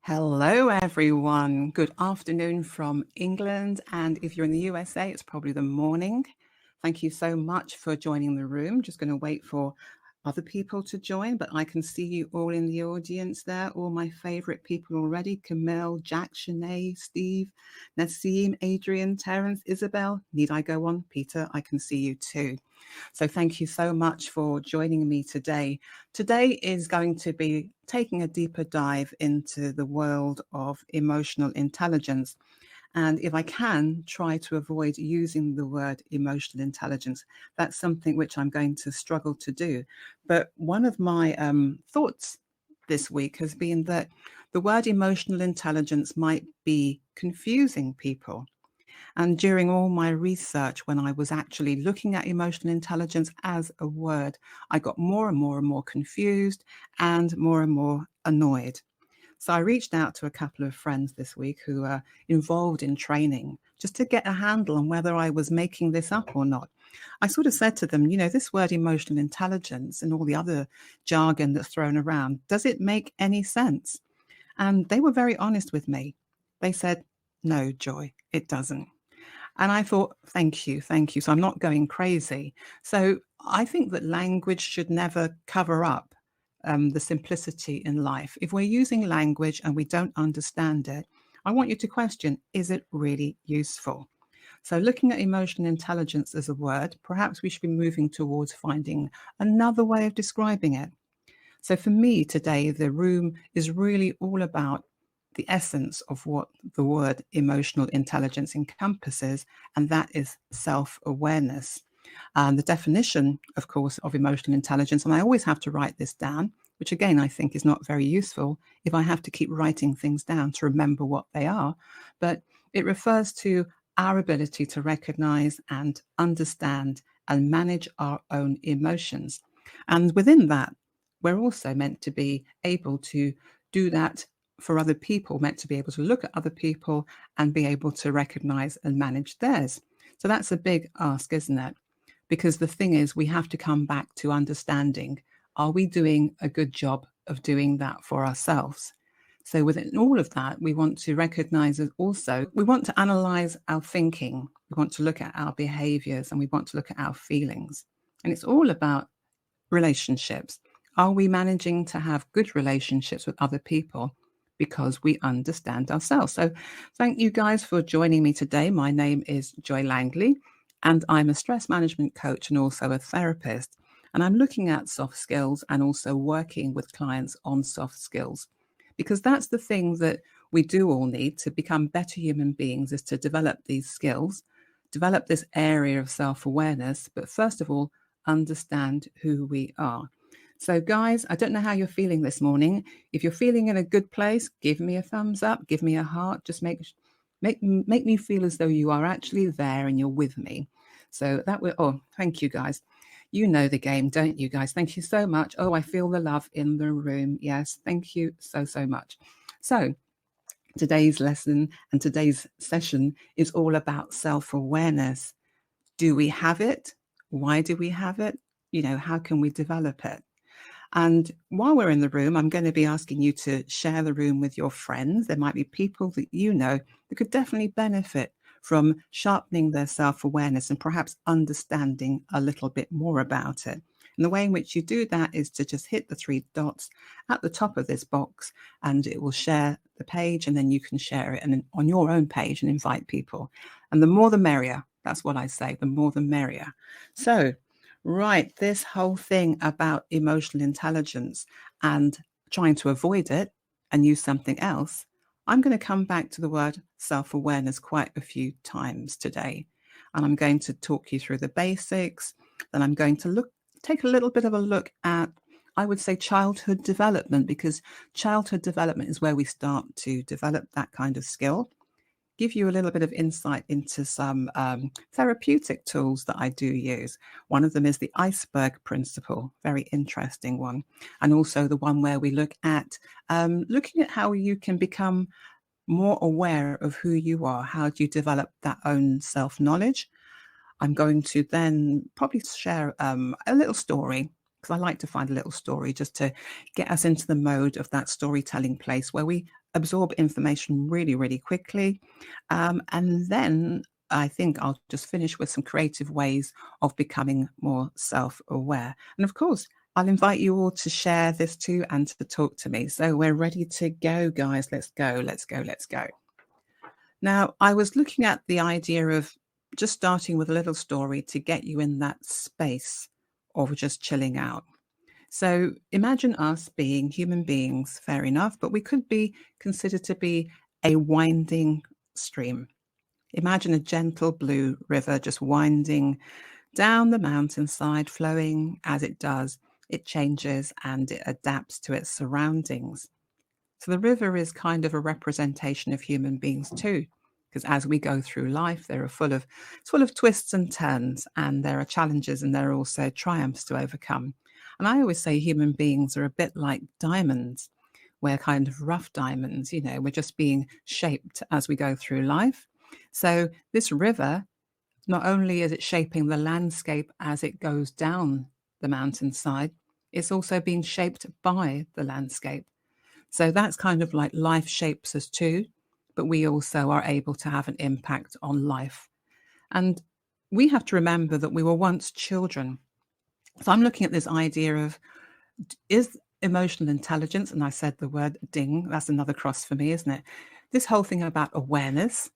Hello, everyone. Good afternoon from England. And if you're in the USA, it's probably the morning. Thank you so much for joining the room. Just going to wait for other people to join, but I can see you all in the audience there. All my favorite people already. Camille, Jack, Shanae, Steve, Nassim, Adrian, Terence, Isabel. Need I go on? Peter, I can see you too. So thank you so much for joining me today. Today is going to be taking a deeper dive into the world of emotional intelligence. And if I can, try to avoid using the word emotional intelligence. That's something which I'm going to struggle to do. But one of my thoughts this week has been that the word emotional intelligence might be confusing people. And during all my research, when I was actually looking at emotional intelligence as a word, I got more and more confused and more annoyed. So I reached out to a couple of friends this week who are involved in training just to get a handle on whether I was making this up or not. I sort of said to them, this word emotional intelligence and all the other jargon that's thrown around, does it make any sense? And they were very honest with me. They said, no, Joy, it doesn't. And I thought, thank you, thank you. So I'm not going crazy. So I think that language should never cover up the simplicity in life. If we're using language and we don't understand it, I want you to question, is it really useful? So looking at emotional intelligence as a word, perhaps we should be moving towards finding another way of describing it. So for me today, the room is really all about the essence of what the word emotional intelligence encompasses, and that is self-awareness. And the definition, of course, of emotional intelligence, and I always have to write this down, which again, I think is not very useful if I have to keep writing things down to remember what they are, but it refers to our ability to recognize and understand and manage our own emotions. And within that, we're also meant to be able to do that for other people, meant to be able to look at other people and be able to recognize and manage theirs. So that's a big ask, isn't it? Because the thing is, we have to come back to understanding, are we doing a good job of doing that for ourselves? So within all of that, we want to recognize that also, we want to analyze our thinking, we want to look at our behaviors, and we want to look at our feelings. And it's all about relationships. Are we managing to have good relationships with other people because we understand ourselves? So thank you guys for joining me today. My name is Joy Langley, and I'm a stress management coach and also a therapist. And I'm looking at soft skills and also working with clients on soft skills, because that's the thing that we do all need to become better human beings, is to develop these skills, develop this area of self-awareness, but first of all, understand who we are. So guys, I don't know how you're feeling this morning. If you're feeling in a good place, give me a thumbs up, give me a heart, just make me feel as though you are actually there and you're with me. So that will, oh, thank you guys. You know the game, don't you guys? Thank you so much. Oh, I feel the love in the room. Yes, thank you so much. So today's lesson and today's session is all about self-awareness. Do we have it? Why do we have it? How can we develop it? And while we're in the room, I'm going to be asking you to share the room with your friends. There might be people that you know that could definitely benefit from sharpening their self-awareness and perhaps understanding a little bit more about it. And the way in which you do that is to just hit the three dots at the top of this box, and it will share the page, and then you can share it and on your own page and invite people. And the more the merrier. That's what I say, the more the merrier. So, right, this whole thing about emotional intelligence and trying to avoid it and use something else, I'm going to come back to the word self-awareness quite a few times today. And I'm going to talk you through the basics. Then I'm going to take a little bit of a look at, I would say, childhood development, because childhood development is where we start to develop that kind of skill. Give you a little bit of insight into some therapeutic tools that I do use. One of them is the iceberg principle, very interesting one. And also the one where we look at looking at how you can become more aware of who you are. How do you develop that own self-knowledge? I'm going to then probably share a little story, because I like to find a little story just to get us into the mode of that storytelling place where we absorb information really, really quickly. And then I think I'll just finish with some creative ways of becoming more self-aware. And of course, I'll invite you all to share this too and to talk to me. So we're ready to go, guys. Let's go, let's go, let's go. Now, I was looking at the idea of just starting with a little story to get you in that space of just chilling out. So imagine us being human beings, fair enough, but we could be considered to be a winding stream. Imagine a gentle blue river just winding down the mountainside, flowing as it does. It changes and it adapts to its surroundings. So the river is kind of a representation of human beings too, because as we go through life, it's full of twists and turns, and there are challenges and there are also triumphs to overcome. And I always say human beings are a bit like diamonds. We're kind of rough diamonds, we're just being shaped as we go through life. So this river, not only is it shaping the landscape as it goes down the mountainside, it's also being shaped by the landscape. So that's kind of like life shapes us too, but we also are able to have an impact on life. And we have to remember that we were once children. So I'm looking at this idea of, is emotional intelligence, and I said the word ding, that's another cross for me, isn't it? This whole thing about awareness,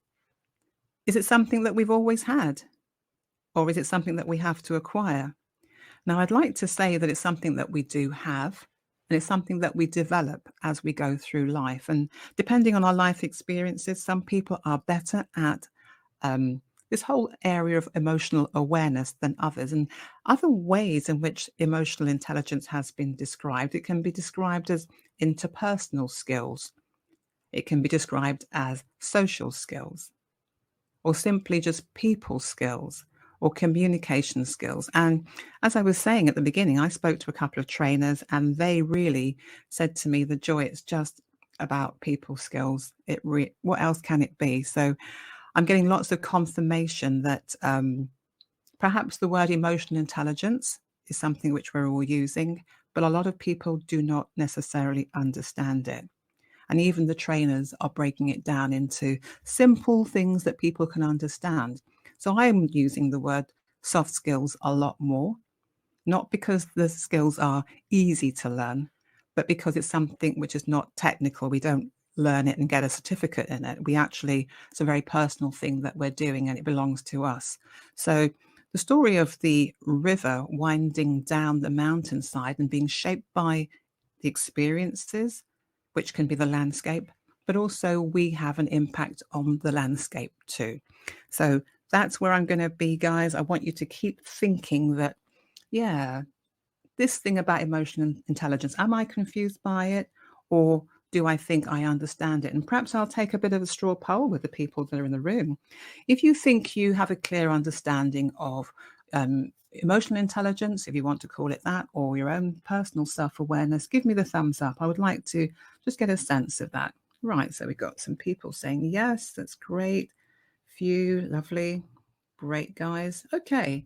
is it something that we've always had? Or is it something that we have to acquire? Now, I'd like to say that it's something that we do have, and it's something that we develop as we go through life. And depending on our life experiences, some people are better at this whole area of emotional awareness than others. And other ways in which emotional intelligence has been described, it can be described as interpersonal skills. It can be described as social skills, or simply just people skills, or communication skills. And as I was saying at the beginning, I spoke to a couple of trainers and they really said to me, the Joy, it's just about people skills. What else can it be? So I'm getting lots of confirmation that perhaps the word emotional intelligence is something which we're all using, but a lot of people do not necessarily understand it. And even the trainers are breaking it down into simple things that people can understand. So I'm using the word soft skills a lot more, not because the skills are easy to learn, but because it's something which is not technical. We don't learn it and get a certificate in it. It's a very personal thing that we're doing and it belongs to us. So the story of the river winding down the mountainside and being shaped by the experiences, which can be the landscape, but also we have an impact on the landscape too. So that's where I'm going to be, guys. I want you to keep thinking that, yeah, this thing about emotional intelligence, am I confused by it? Or do I think I understand it? And perhaps I'll take a bit of a straw poll with the people that are in the room. If you think you have a clear understanding of emotional intelligence, if you want to call it that, or your own personal self-awareness, give me the thumbs up. I would like to just get a sense of that. Right, so we've got some people saying yes, that's great. Few, lovely, great, guys. Okay,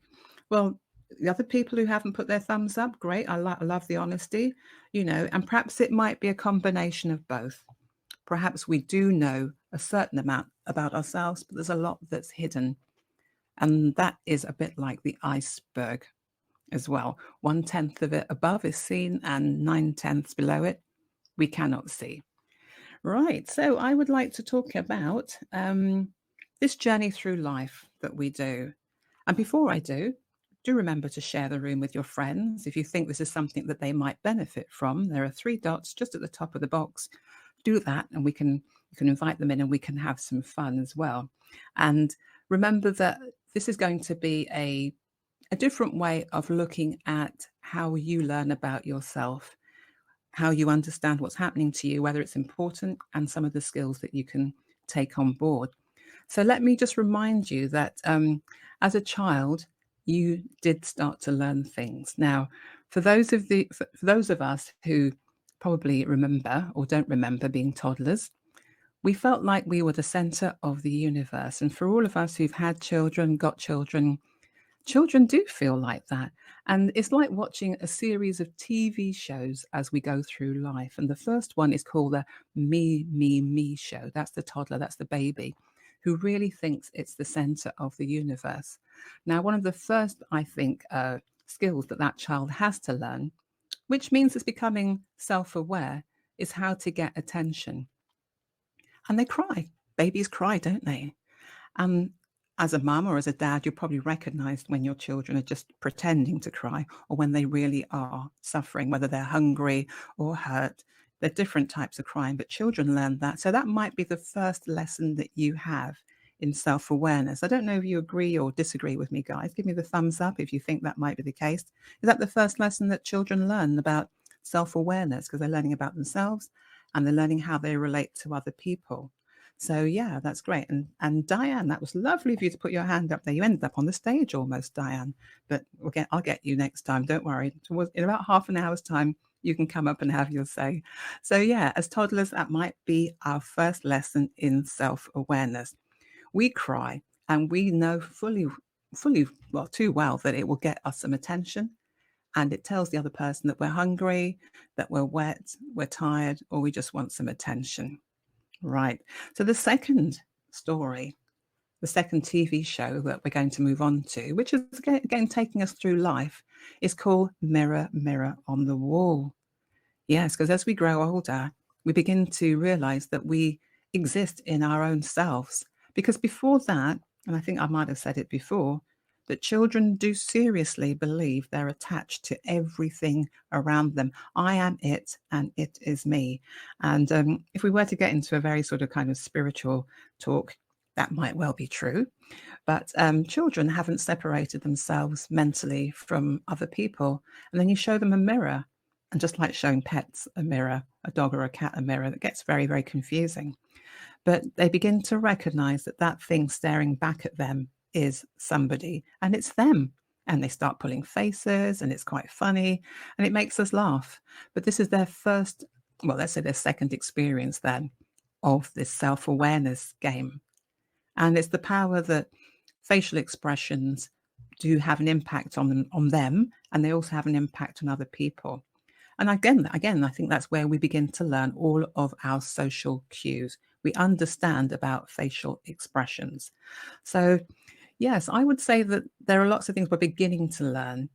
well, the other people who haven't put their thumbs up, great. I love the honesty, and perhaps it might be a combination of both. Perhaps we do know a certain amount about ourselves, but there's a lot that's hidden. And that is a bit like the iceberg as well. 1/10 of it above is seen and 9/10 below it we cannot see. Right, so I would like to talk about this journey through life that we do. And before I do remember to share the room with your friends. If you think this is something that they might benefit from, there are 3 dots just at the top of the box. Do that and you can invite them in and we can have some fun as well. And remember that this is going to be a different way of looking at how you learn about yourself, how you understand what's happening to you, whether it's important, and some of the skills that you can take on board. So let me just remind you that as a child, you did start to learn things. Now, for those of us who probably remember or don't remember being toddlers, we felt like we were the center of the universe. And for all of us who've had children, got children, Children do feel like that. And it's like watching a series of TV shows as we go through life. And the first one is called the Me, Me, Me show. That's the toddler, that's the baby who really thinks it's the center of the universe. Now, one of the first, I think, skills that that child has to learn, which means it's becoming self aware, is how to get attention. And they cry. Babies cry, don't they? And as a mum or as a dad, you'll probably recognize when your children are just pretending to cry or when they really are suffering, whether they're hungry or hurt. There are different types of crying, but children learn that. So that might be the first lesson that you have in self-awareness. I don't know if you agree or disagree with me, guys. Give me the thumbs up if you think that might be the case. Is that the first lesson that children learn about self-awareness? Because they're learning about themselves and they're learning how they relate to other people. So yeah, that's great. And Diane, that was lovely of you to put your hand up there. You ended up on the stage almost, Diane. But I'll get you next time. Don't worry. In about half an hour's time, you can come up and have your say. So yeah, as toddlers, that might be our first lesson in self-awareness. We cry and we know fully, well, too well that it will get us some attention. And it tells the other person that we're hungry, that we're wet, we're tired, or we just want some attention. Right. So the second story, the second TV show that we're going to move on to, which is again taking us through life, is called Mirror, Mirror on the Wall. Yes, because as we grow older, we begin to realize that we exist in our own selves. Because before that, and I think I might have said it before, that children do seriously believe they're attached to everything around them. I am it and it is me. And if we were to get into a very sort of kind of spiritual talk, that might well be true. But children haven't separated themselves mentally from other people. And then you show them a mirror. And just like showing pets a mirror, a dog or a cat a mirror, that gets very, very confusing. But they begin to recognize that that thing staring back at them is somebody and it's them. And they start pulling faces and it's quite funny and it makes us laugh. But this is their first, well, let's say their second experience then of this self-awareness game. And it's the power that facial expressions do have an impact on them, and they also have an impact on other people. And again, I think that's where we begin to learn all of our social cues. We understand about facial expressions. So, yes, I would say that there are lots of things we're beginning to learn.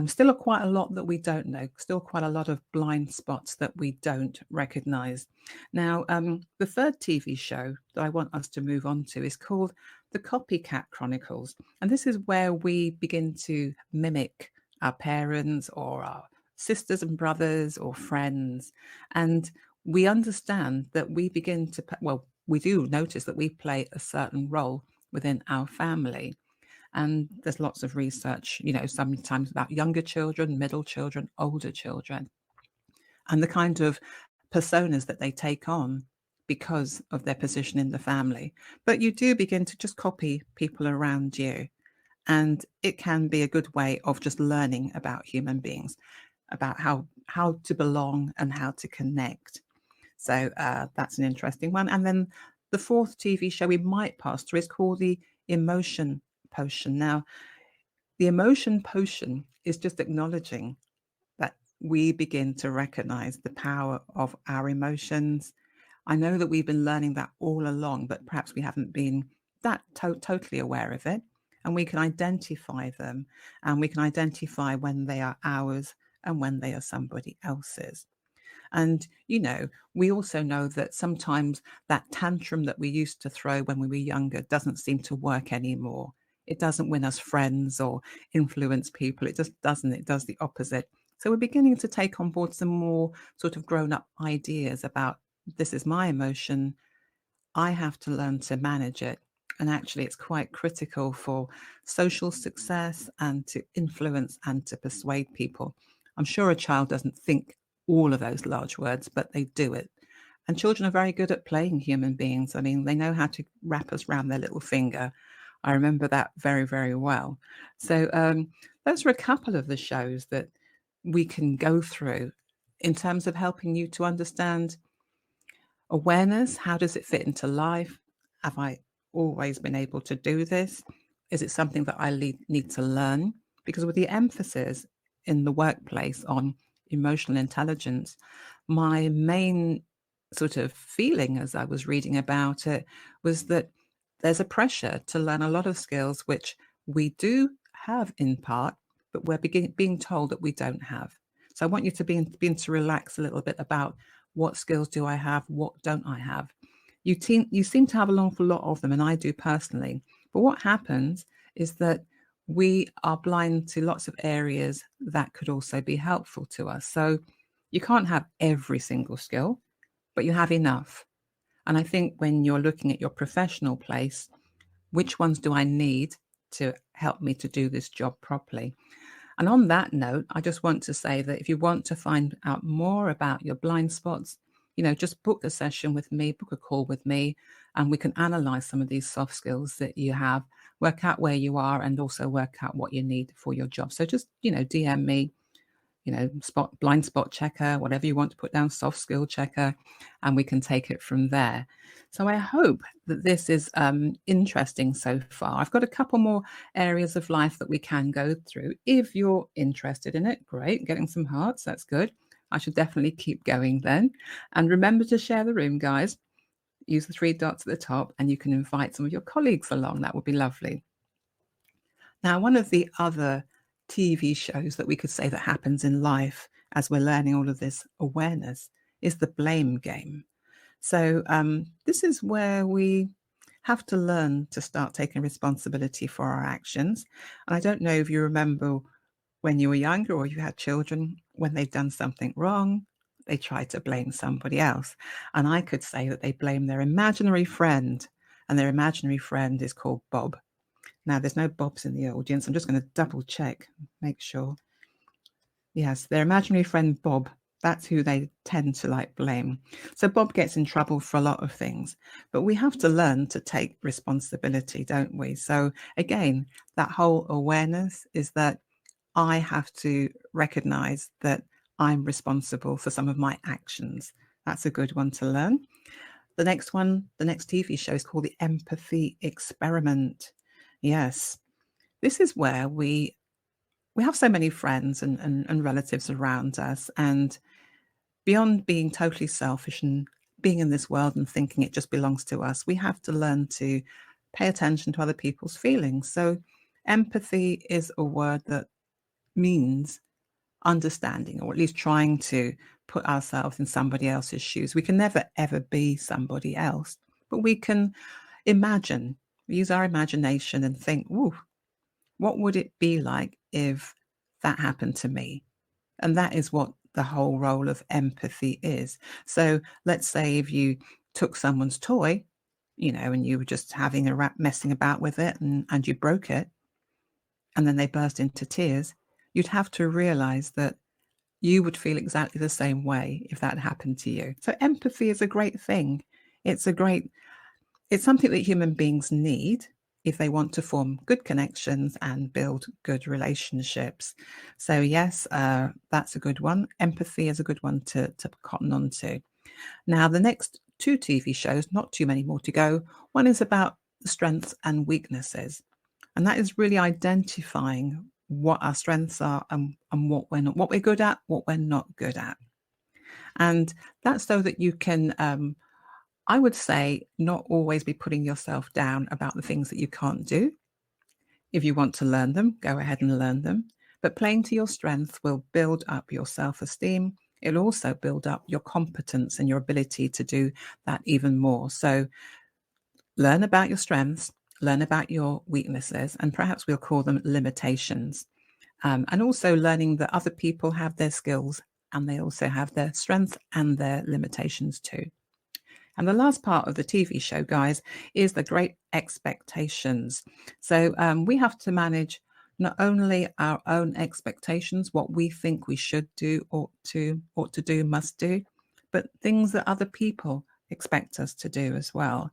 Still quite a lot that we don't know, still quite a lot of blind spots that we don't recognize. Now, the third TV show that I want us to move on to is called The Copycat Chronicles. And this is where we begin to mimic our parents or our sisters and brothers or friends. And we understand that we begin to, well, we do notice that we play a certain role within our family. And there's lots of research, sometimes about younger children, middle children, older children, and the kind of personas that they take on because of their position in the family. But you do begin to just copy people around you. And it can be a good way of just learning about human beings, about how to belong and how to connect. So that's an interesting one. And then the fourth TV show we might pass through is called the Emotion Potion. Now, the Emotion Potion is just acknowledging that we begin to recognize the power of our emotions. I know that we've been learning that all along, but perhaps we haven't been that totally aware of it. And we can identify them, and we can identify when they are ours and when they are somebody else's. And, we also know that sometimes that tantrum that we used to throw when we were younger doesn't seem to work anymore. It doesn't win us friends or influence people. It just doesn't. It does the opposite. So we're beginning to take on board some more sort of grown up ideas about this is my emotion. I have to learn to manage it. And actually, it's quite critical for social success and to influence and to persuade people. I'm sure a child doesn't think all of those large words, but they do it. And children are very good at playing human beings. I mean, they know how to wrap us around their little finger. I remember that very, very well. So those are a couple of the shows that we can go through in terms of helping you to understand awareness. How does it fit into life? Have I always been able to do this? Is it something that I need to learn? Because with the emphasis in the workplace on emotional intelligence, my main sort of feeling as I was reading about it was that there's a pressure to learn a lot of skills which we do have in part, but we're being told that we don't have. So I want you to begin to relax a little bit about what skills do I have, what don't I have. You seem to have an awful lot of them, and I do personally. But what happens is that we are blind to lots of areas that could also be helpful to us. So you can't have every single skill, but you have enough. And I think when you're looking at your professional place, which ones do I need to help me to do this job properly? And on that note, I just want to say that if you want to find out more about your blind spots, just book a session with me, book a call with me, and we can analyze some of these soft skills that you have, work out where you are, and also work out what you need for your job. So just, DM me, blind spot checker, whatever you want to put down, soft skill checker, and we can take it from there. So I hope that this is interesting so far. I've got a couple more areas of life that we can go through. If you're interested in it, great, getting some hearts, that's good. I should definitely keep going then. And remember to share the room, guys. Use the 3 dots at the top and you can invite some of your colleagues along. That would be lovely. Now, one of the other TV shows that we could say that happens in life as we're learning all of this awareness is the blame game. So this is where we have to learn to start taking responsibility for our actions. And I don't know if you remember when you were younger or you had children, when they've done something wrong, they try to blame somebody else. And I could say that they blame their imaginary friend, and their imaginary friend is called Bob. Now, there's no Bobs in the audience. I'm just going to double check, make sure. Yes, their imaginary friend Bob, that's who they tend to blame. So Bob gets in trouble for a lot of things, but we have to learn to take responsibility, don't we? So again, that whole awareness is that I have to recognize that I'm responsible for some of my actions. That's a good one to learn. The next one, the next TV show is called The Empathy Experiment. Yes, this is where we have so many friends and relatives around us, and beyond being totally selfish and being in this world and thinking it just belongs to us, we have to learn to pay attention to other people's feelings. So empathy is a word that means understanding, or at least trying to put ourselves in somebody else's shoes. We can never ever be somebody else, but we can imagine, use our imagination and think, ooh, what would it be like if that happened to me? And that is what the whole role of empathy is. So let's say if you took someone's toy, and you were just having messing about with it and you broke it, and then they burst into tears, you'd have to realize that you would feel exactly the same way if that happened to you. So empathy is a great thing. It's something that human beings need if they want to form good connections and build good relationships. So yes, that's a good one. Empathy is a good one to cotton on to. Now, the next 2 TV shows, not too many more to go. One is about the strengths and weaknesses. And that is really identifying what our strengths are and what we're good at, what we're not good at. And that's so that you can I would say not always be putting yourself down about the things that you can't do. If you want to learn them, go ahead and learn them. But playing to your strengths will build up your self-esteem. It'll also build up your competence and your ability to do that even more. So learn about your strengths, learn about your weaknesses, and perhaps we'll call them limitations. And also learning that other people have their skills and they also have their strengths and their limitations too. And the last part of the TV show, guys, is the great expectations. So we have to manage not only our own expectations, what we think we should do, ought to do, must do, but things that other people expect us to do as well.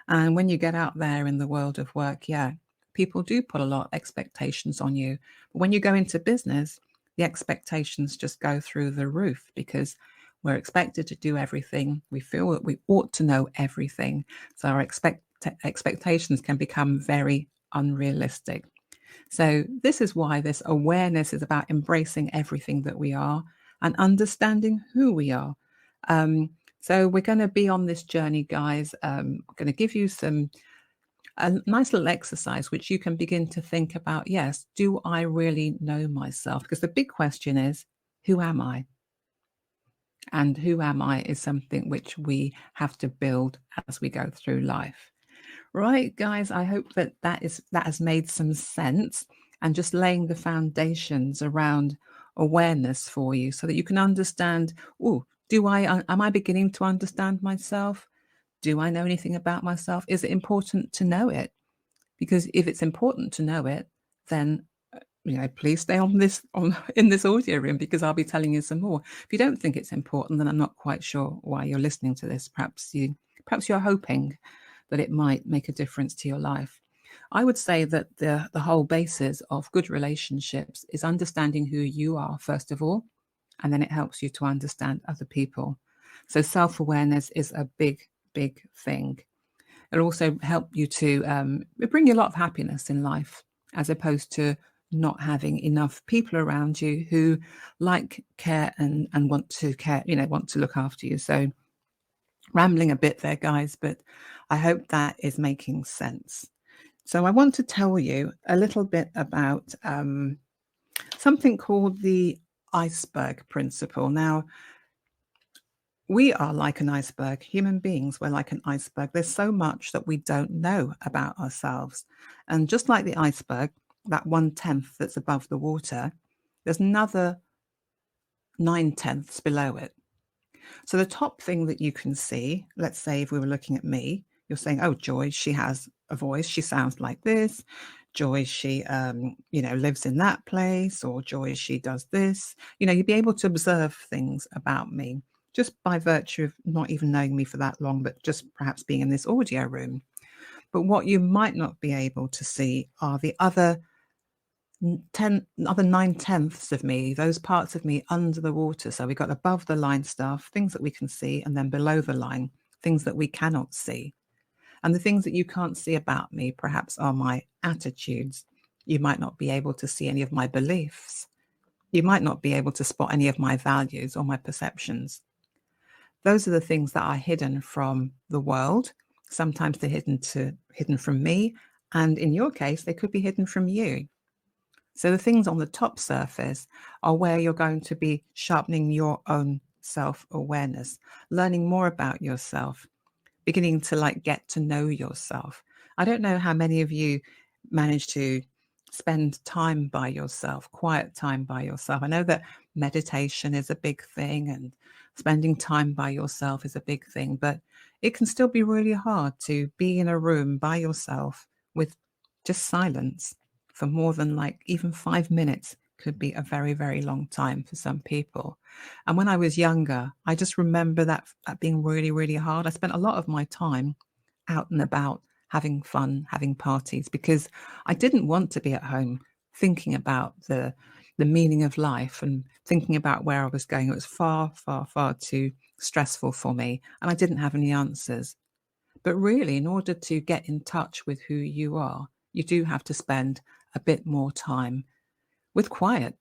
And when you get out there in the world of work, yeah, people do put a lot of expectations on you. But when you go into business, the expectations just go through the roof because we're expected to do everything. We feel that we ought to know everything. So our expectations can become very unrealistic. So this is why this awareness is about embracing everything that we are and understanding who we are. So we're going to be on this journey, guys. I'm going to give you a nice little exercise which you can begin to think about. Yes, do I really know myself? Because the big question is, who am I? And who am I is something which we have to build as we go through life. Right, guys, I hope that has made some sense, and just laying the foundations around awareness for you so that you can understand, oh, am I beginning to understand myself? Do I know anything about myself? Is it important to know it? Because if it's important to know it, then please stay in this audio room, because I'll be telling you some more. If you don't think it's important, then I'm not quite sure why you're listening to this. Perhaps you're hoping that it might make a difference to your life. I would say that the whole basis of good relationships is understanding who you are, first of all, and then it helps you to understand other people. So self-awareness is a big, big thing. It'll also help you to bring you a lot of happiness in life, as opposed to not having enough people around you who like, care and want to care, want to look after you. So rambling a bit there, guys, but I hope that is making sense. So I want to tell you a little bit about something called the iceberg principle. Now, we are like an iceberg. Human beings, we're like an iceberg. There's so much that we don't know about ourselves. And just like the iceberg, that 1/10 that's above the water, there's another 9/10 below it. So the top thing that you can see, let's say if we were looking at me, you're saying, oh, Joy, she has a voice. She sounds like this. Joy, she, lives in that place, or Joy, she does this. You'd be able to observe things about me just by virtue of not even knowing me for that long, but just perhaps being in this audio room. But what you might not be able to see are the other 9/10 of me, those parts of me under the water. So we got above the line stuff, things that we can see, and then below the line, things that we cannot see. And the things that you can't see about me perhaps are my attitudes. You might not be able to see any of my beliefs. You might not be able to spot any of my values or my perceptions. Those are the things that are hidden from the world. Sometimes they're hidden from me, and in your case, they could be hidden from you. So the things on the top surface are where you're going to be sharpening your own self-awareness, learning more about yourself, beginning to get to know yourself. I don't know how many of you manage to spend time by yourself, quiet time by yourself. I know that meditation is a big thing and spending time by yourself is a big thing, but it can still be really hard to be in a room by yourself with just silence for more than even 5 minutes. Could be a very, very long time for some people. And when I was younger, I just remember that being really, really hard. I spent a lot of my time out and about, having fun, having parties, because I didn't want to be at home thinking about the meaning of life and thinking about where I was going. It was far, far, far too stressful for me, and I didn't have any answers. But really, in order to get in touch with who you are, you do have to spend a bit more time with quiet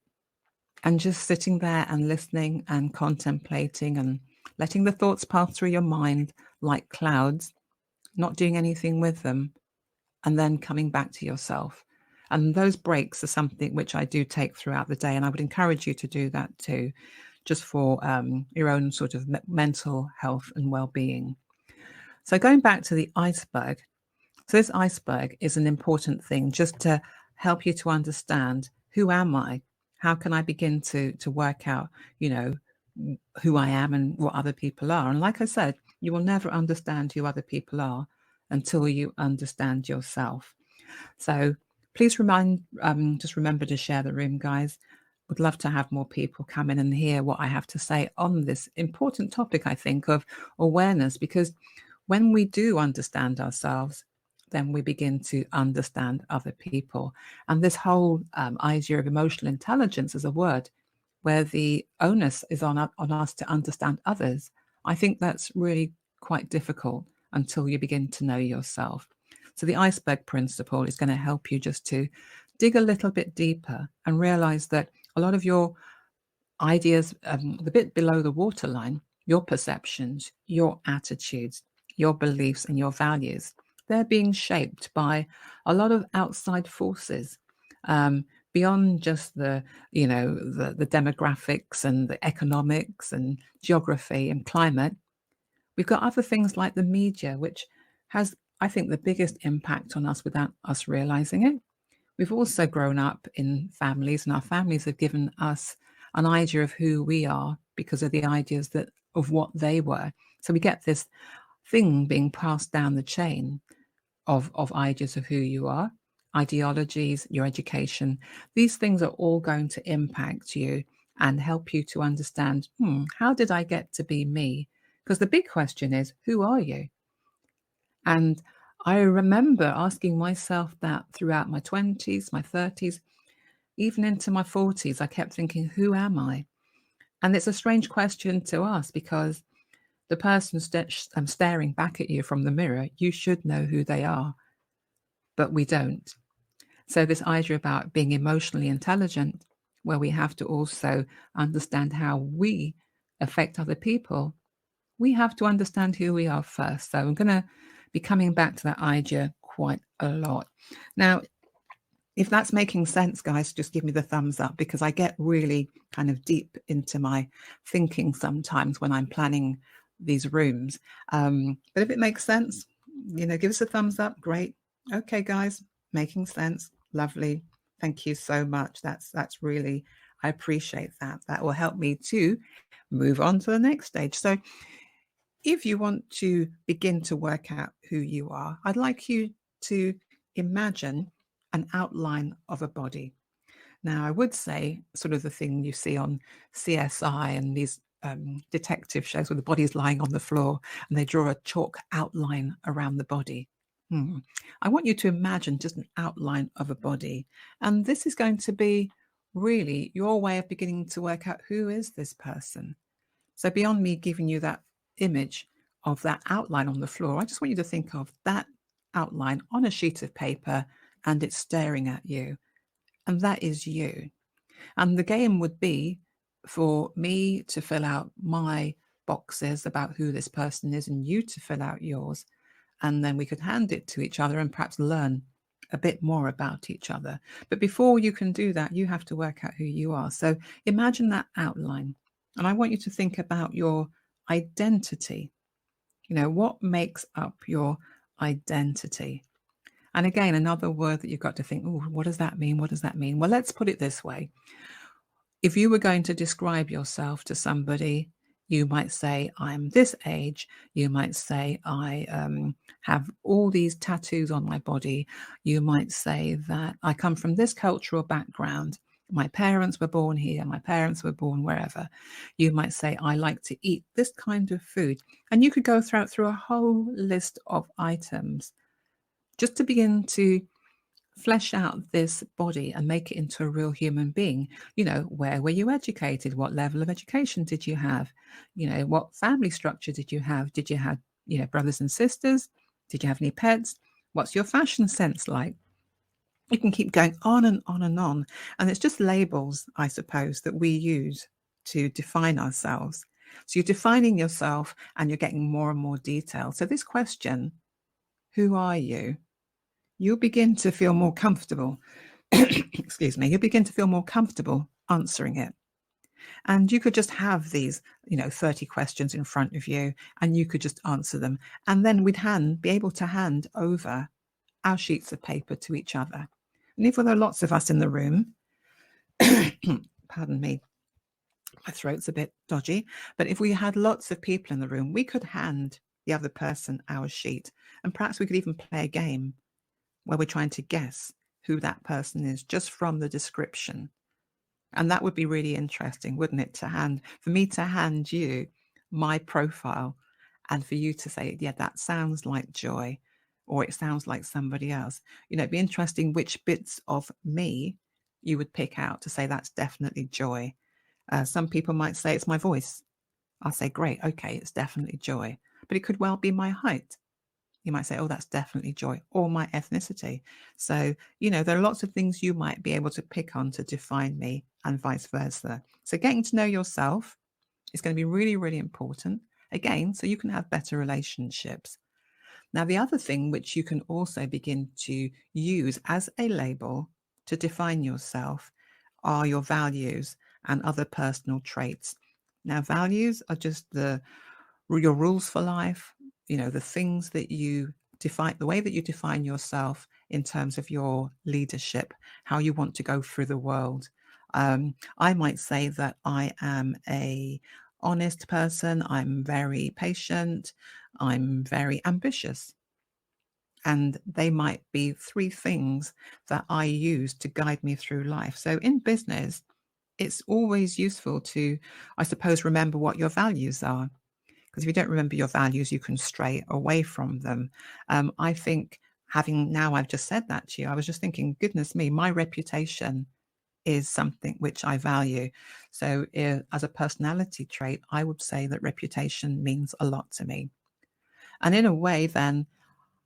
and just sitting there and listening and contemplating and letting the thoughts pass through your mind like clouds, not doing anything with them, and then coming back to yourself. And those breaks are something which I do take throughout the day, and I would encourage you to do that too, just for your own sort of mental health and well-being. So going back to the iceberg, so this iceberg is an important thing just to help you to understand, who am I? How can I begin to work out, who I am and what other people are? And like I said, you will never understand who other people are until you understand yourself. So please just remember to share the room, guys. Would love to have more people come in and hear what I have to say on this important topic, I think, of awareness, because when we do understand ourselves, then we begin to understand other people. And this whole idea of emotional intelligence as a word, where the onus is on us to understand others, I think that's really quite difficult until you begin to know yourself. So the iceberg principle is going to help you just to dig a little bit deeper and realize that a lot of your ideas, the bit below the waterline, your perceptions, your attitudes, your beliefs, and your values, they're being shaped by a lot of outside forces, beyond just the the demographics and the economics and geography and climate. We've got other things like the media, which has, I think, the biggest impact on us without us realizing it. We've also grown up in families, and our families have given us an idea of who we are because of the ideas that of what they were. So we get this thing being passed down the chain of ideas of who you are, ideologies, your education. These things are all going to impact you and help you to understand, how did I get to be me? Because the big question is, who are you? And I remember asking myself that throughout my 20s, my 30s, even into my 40s. I kept thinking, who am I? And it's a strange question to ask because the person staring back at you from the mirror, you should know who they are, but we don't. So this idea about being emotionally intelligent, where we have to also understand how we affect other people, we have to understand who we are first. So I'm going to be coming back to that idea quite a lot. Now, if that's making sense, guys, just give me the thumbs up, because I get really kind of deep into my thinking sometimes when I'm planning these rooms. But if it makes sense, give us a thumbs up. Great. Okay, guys, making sense. Lovely. Thank you so much. That's really, I appreciate that. That will help me to move on to the next stage. So if you want to begin to work out who you are, I'd like you to imagine an outline of a body. Now, I would say sort of the thing you see on CSI and these detective shows where the body is lying on the floor and they draw a chalk outline around the body. I want you to imagine just an outline of a body. And this is going to be really your way of beginning to work out, who is this person? So beyond me giving you that image of that outline on the floor, I just want you to think of that outline on a sheet of paper and it's staring at you. And that is you. And the game would be for me to fill out my boxes about who this person is and you to fill out yours. And then we could hand it to each other and perhaps learn a bit more about each other. But before you can do that, you have to work out who you are. So imagine that outline. And I want you to think about your identity. What makes up your identity? And again, another word that you've got to think, oh, what does that mean? What does that mean? Well, let's put it this way. If you were going to describe yourself to somebody, you might say, I'm this age. You might say, I have all these tattoos on my body. You might say that I come from this cultural background. My parents were born here. My parents were born wherever. You might say, I like to eat this kind of food. And you could go through a whole list of items just to begin to flesh out this body and make it into a real human being. Where were you educated? What level of education did you have? What family structure did you have? Did you have, brothers and sisters? Did you have any pets? What's your fashion sense like? You can keep going on and on and on. And it's just labels, I suppose, that we use to define ourselves. So you're defining yourself and you're getting more and more detail. So this question, who are you? You'll begin to feel more comfortable. Excuse me. You'll begin to feel more comfortable answering it. And you could just have these, 30 questions in front of you and you could just answer them. And then we'd be able to hand over our sheets of paper to each other. And if there are lots of us in the room, pardon me, my throat's a bit dodgy, but if we had lots of people in the room, we could hand the other person our sheet. And perhaps we could even play a game where we're trying to guess who that person is just from the description. And that would be really interesting, wouldn't it? For me to hand you my profile and for you to say, yeah, that sounds like Joy, or it sounds like somebody else. It'd be interesting which bits of me you would pick out to say that's definitely Joy. Some people might say it's my voice. I'll say, great, okay, it's definitely Joy. But it could well be my height. you might say, oh, that's definitely joy, or my ethnicity. So, there are lots of things you might be able to pick on to define me, and vice versa. So getting to know yourself is going to be really, really important, again, so you can have better relationships. Now, the other thing which you can also begin to use as a label to define yourself are your values and other personal traits. Now, values are just your rules for life, the things that you define, the way that you define yourself in terms of your leadership, how you want to go through the world. I might say that I am a honest person. I'm very patient. I'm very ambitious. And they might be 3 things that I use to guide me through life. So in business, it's always useful to, I suppose, remember what your values are. Because if you don't remember your values, you can stray away from them. I think now I've just said that to you, I was just thinking, goodness me, my reputation is something which I value. So as a personality trait, I would say that reputation means a lot to me. And in a way, then,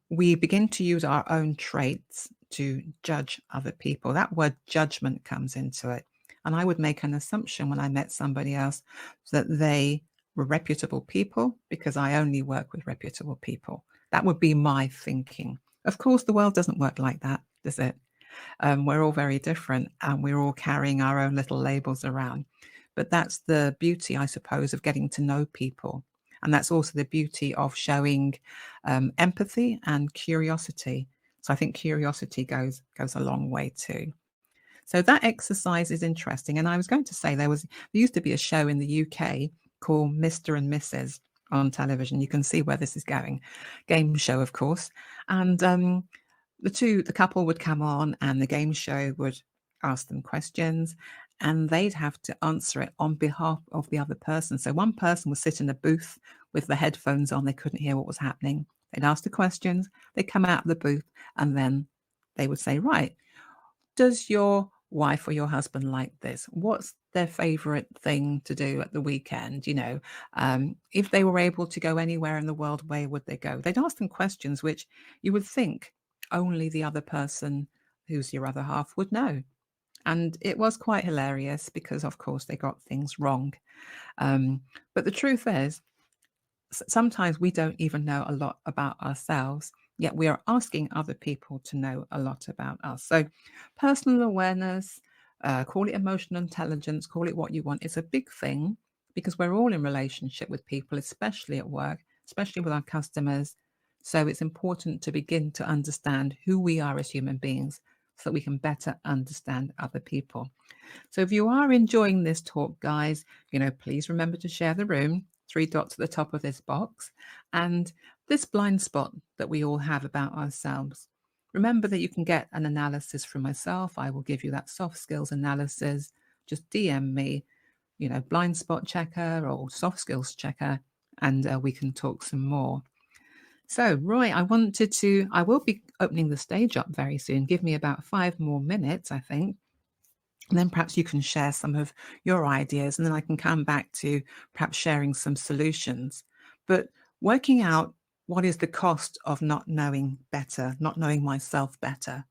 we begin to use our own traits to judge other people. That word judgment comes into it. And I would make an assumption when I met somebody else that they were reputable people because I only work with reputable people. That would be my thinking. Of course, the world doesn't work like that, does it? We're all very different and we're all carrying our own little labels around. But that's the beauty, I suppose, of getting to know people. And that's also the beauty of showing empathy and curiosity. So I think curiosity goes a long way too. So that exercise is interesting. And I was going to say there used to be a show in the UK called Mr. and Mrs. on television. You can see where this is going. Game show, of course. And the couple would come on and the game show would ask them questions and they'd have to answer it on behalf of the other person. So one person would sit in a booth with the headphones on. They couldn't hear what was happening. They'd ask the questions. They'd come out of the booth and then they would say, right, does your wife or your husband like this? What's their favorite thing to do at the weekend? If they were able to go anywhere in the world, where would they go? They'd ask them questions which you would think only the other person who's your other half would know. And it was quite hilarious because, of course, they got things wrong. But the truth is, sometimes we don't even know a lot about ourselves, yet we are asking other people to know a lot about us. So personal awareness, call it emotional intelligence, call it what you want. It's a big thing because we're all in relationship with people, especially at work, especially with our customers. So it's important to begin to understand who we are as human beings so that we can better understand other people. So if you are enjoying this talk, guys, please remember to share the room. 3 dots at the top of this box. And this blind spot that we all have about ourselves. Remember that you can get an analysis from myself. I will give you that soft skills analysis. Just DM me, blind spot checker or soft skills checker, and we can talk some more. So, Roy, I will be opening the stage up very soon. Give me about 5 more minutes, I think. And then perhaps you can share some of your ideas, and then I can come back to perhaps sharing some solutions. But working out what is the cost of not knowing better, not knowing myself better,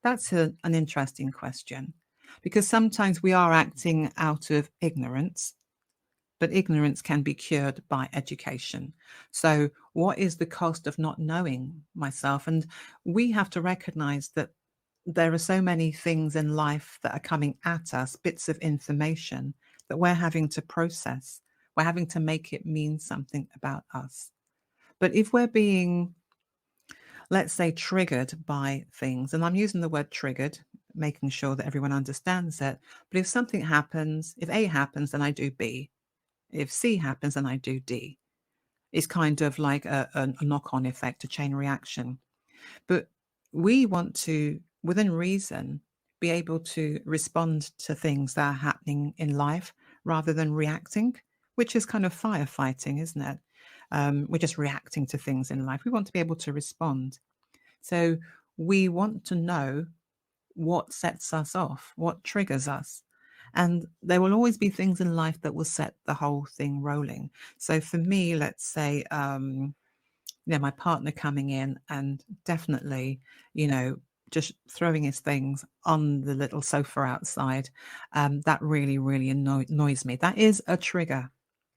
that's an interesting question. Because sometimes we are acting out of ignorance, but ignorance can be cured by education. So what is the cost of not knowing myself? And we have to recognize that there are so many things in life that are coming at us, bits of information that we're having to process. We're having to make it mean something about us. But if we're being, let's say, triggered by things, and I'm using the word triggered, making sure that everyone understands it. But if something happens, if A happens, then I do B. If C happens, then I do D. It's kind of like a knock-on effect, a chain reaction. But we want to, within reason, be able to respond to things that are happening in life rather than reacting, which is kind of firefighting, isn't it? We're just reacting to things in life. We want to be able to respond. So we want to know what sets us off, what triggers us. And there will always be things in life that will set the whole thing rolling. So for me, let's say, my partner coming in and definitely, just throwing his things on the little sofa outside, that really, really annoys me. That is a trigger.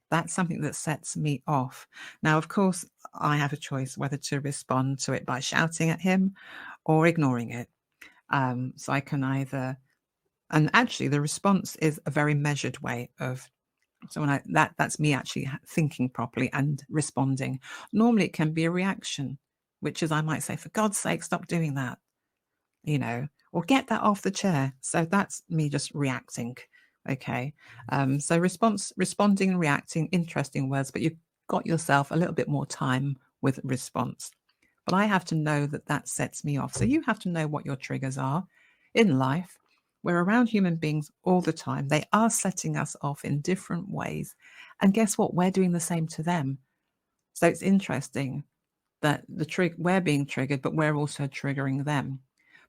That's something that sets me off. Now, of course, I have a choice whether to respond to it by shouting at him or ignoring it. So I can either, and actually, the response is a very measured way of. So when that's me actually thinking properly and responding. Normally, it can be a reaction, which is I might say, "For God's sake, stop doing that," or "Get that off the chair." So that's me just reacting. Okay. So responding and reacting, interesting words, but you've got yourself a little bit more time with response. But I have to know that sets me off. So you have to know what your triggers are in life. We're around human beings all the time. They are setting us off in different ways. And guess what? We're doing the same to them. So it's interesting that we're being triggered, but we're also triggering them.